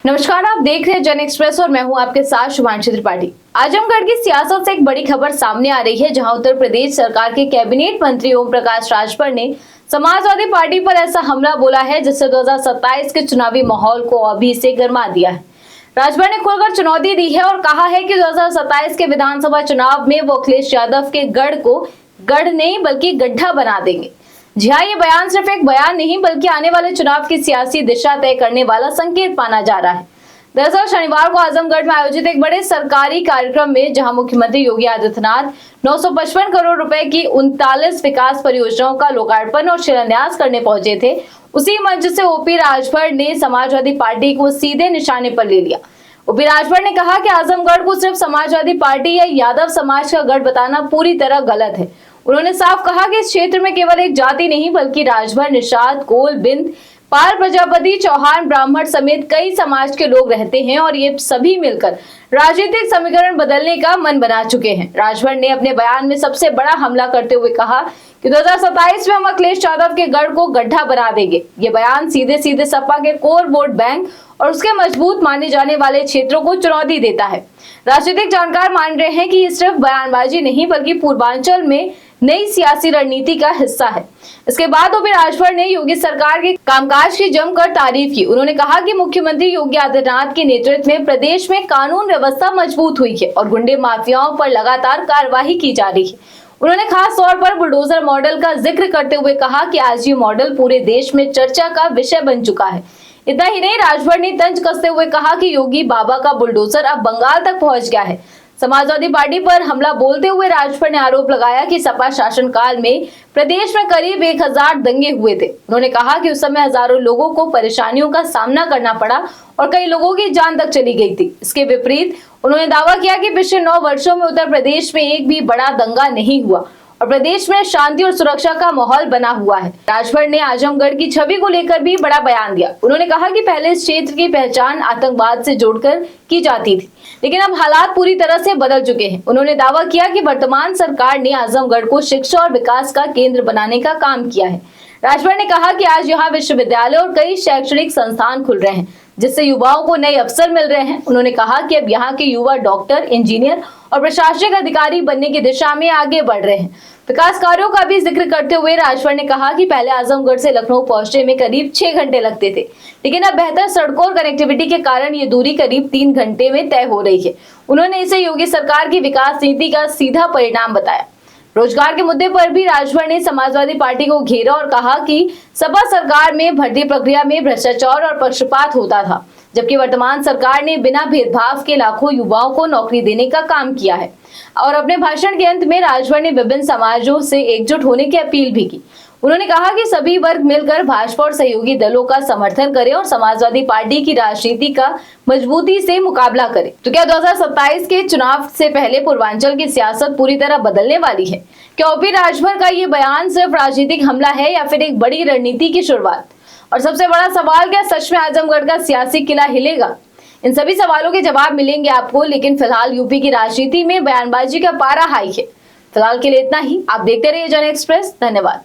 नमस्कार, आप देख रहे हैं जन एक्सप्रेस और मैं हूं आपके साथ शुभांशी त्रिपाठी। आजमगढ़ की सियासत से एक बड़ी खबर सामने आ रही है, जहां उत्तर प्रदेश सरकार के कैबिनेट मंत्री ओम प्रकाश राजभर ने समाजवादी पार्टी पर ऐसा हमला बोला है जिससे 2027 के चुनावी माहौल को अभी से गर्मा दिया है। राजभर ने खुलकर चुनौती दी है और कहा है कि 2027 के विधानसभा चुनाव में वो अखिलेश यादव के गढ़ को गढ़ नहीं बल्कि गड्ढा बना देंगे। जी हाँ, ये बयान सिर्फ एक बयान नहीं बल्कि आने वाले चुनाव की सियासी दिशा तय करने वाला संकेत माना जा रहा है। दरअसल शनिवार को आजमगढ़ में आयोजित एक बड़े सरकारी कार्यक्रम में जहां मुख्यमंत्री योगी आदित्यनाथ 955 करोड़ रुपए की 39 विकास परियोजनाओं का लोकार्पण और शिलान्यास करने पहुंचे थे, उसी मंच से ओपी राजभर ने समाजवादी पार्टी को सीधे निशाने पर ले लिया। ओपी राजभर ने कहा कि आजमगढ़ को सिर्फ समाजवादी पार्टी या यादव समाज का गढ़ बताना पूरी तरह गलत है। उन्होंने साफ कहा कि इस क्षेत्र में केवल एक जाति नहीं बल्कि राजभर, निषाद, कोल, बिंद, पाल, प्रजापति, चौहान, ब्राह्मण समेत कई समाज के लोग रहते हैं और ये सभी मिलकर राजनीतिक समीकरण बदलने का मन बना चुके हैं। राजभर ने अपने बयान में सबसे बड़ा हमला करते हुए कहा कि 2027 में हम अखिलेश यादव के गढ़ को गड्ढा बना देंगे। ये बयान सीधे सीधे सपा के कोर वोट बैंक और उसके मजबूत माने जाने वाले क्षेत्रों को चुनौती देता है। राजनीतिक जानकार मान रहे हैं कि ये सिर्फ बयानबाजी नहीं बल्कि पूर्वांचल में नई सियासी रणनीति का हिस्सा है। इसके बाद ओपी राजभर ने योगी सरकार के कामकाज की जमकर तारीफ की। उन्होंने कहा कि मुख्यमंत्री योगी आदित्यनाथ के नेतृत्व में प्रदेश में कानून व्यवस्था मजबूत हुई है और गुंडे माफियाओं पर लगातार कार्रवाई की जा रही है। उन्होंने खास तौर पर बुलडोजर मॉडल का जिक्र करते हुए कहा कि आज ये मॉडल पूरे देश में चर्चा का विषय बन चुका है। इतना ही नहीं, राजभर ने तंज कसते हुए कहा कि योगी बाबा का बुलडोजर अब बंगाल तक पहुंच गया है। समाजवादी पार्टी पर हमला बोलते हुए राजभर ने आरोप लगाया कि सपा शासनकाल में प्रदेश में करीब 1000 दंगे हुए थे। उन्होंने कहा कि उस समय हजारों लोगों को परेशानियों का सामना करना पड़ा और कई लोगों की जान तक चली गई थी। इसके विपरीत उन्होंने दावा किया कि पिछले 9 वर्षों में उत्तर प्रदेश में एक भी बड़ा दंगा नहीं हुआ और प्रदेश में शांति और सुरक्षा का माहौल बना हुआ है। राजभर ने आजमगढ़ की छवि को लेकर भी बड़ा बयान दिया। उन्होंने कहा कि पहले इस क्षेत्र की पहचान आतंकवाद से जोड़कर की जाती थी, लेकिन अब हालात पूरी तरह से बदल चुके हैं। उन्होंने दावा किया कि वर्तमान सरकार ने आजमगढ़ को शिक्षा और विकास का केंद्र बनाने का काम किया है। राजभर ने कहा कि आज यहाँ विश्वविद्यालय और कई शैक्षणिक संस्थान खुल रहे हैं, जिससे युवाओं को नए अवसर मिल रहे हैं। उन्होंने कहा कि अब यहाँ के युवा डॉक्टर, इंजीनियर और प्रशासनिक अधिकारी बनने की दिशा में आगे बढ़ रहे हैं। विकास कार्यों का भी जिक्र करते हुए राजभर ने कहा कि पहले आजमगढ़ से लखनऊ पहुंचने में करीब 6 घंटे लगते थे, लेकिन अब बेहतर सड़कों और कनेक्टिविटी के कारण ये दूरी करीब 3 घंटे में तय हो रही है। उन्होंने इसे योगी सरकार की विकास नीति का सीधा परिणाम बताया। रोजगार के मुद्दे पर भी राजभर ने समाजवादी पार्टी को घेरा और कहा कि सपा सरकार में भर्ती प्रक्रिया में भ्रष्टाचार और पक्षपात होता था, जबकि वर्तमान सरकार ने बिना भेदभाव के लाखों युवाओं को नौकरी देने का काम किया है। और अपने भाषण के अंत में राजभर ने विभिन्न समाजों से एकजुट होने की अपील भी की। उन्होंने कहा कि सभी वर्ग मिलकर भाजपा और सहयोगी दलों का समर्थन करें और समाजवादी पार्टी की राजनीति का मजबूती से मुकाबला करें। तो क्या 2027 के चुनाव से पहले पूर्वांचल की सियासत पूरी तरह बदलने वाली है? क्या ओपी राजभर का ये बयान सिर्फ राजनीतिक हमला है या फिर एक बड़ी रणनीति की शुरुआत? और सबसे बड़ा सवाल, क्या सच में आजमगढ़ का सियासी किला हिलेगा? इन सभी सवालों के जवाब मिलेंगे आपको, लेकिन फिलहाल यूपी की राजनीति में बयानबाजी का पारा हाई है। फिलहाल के लिए इतना ही। आप देखते रहिए जन एक्सप्रेस। धन्यवाद।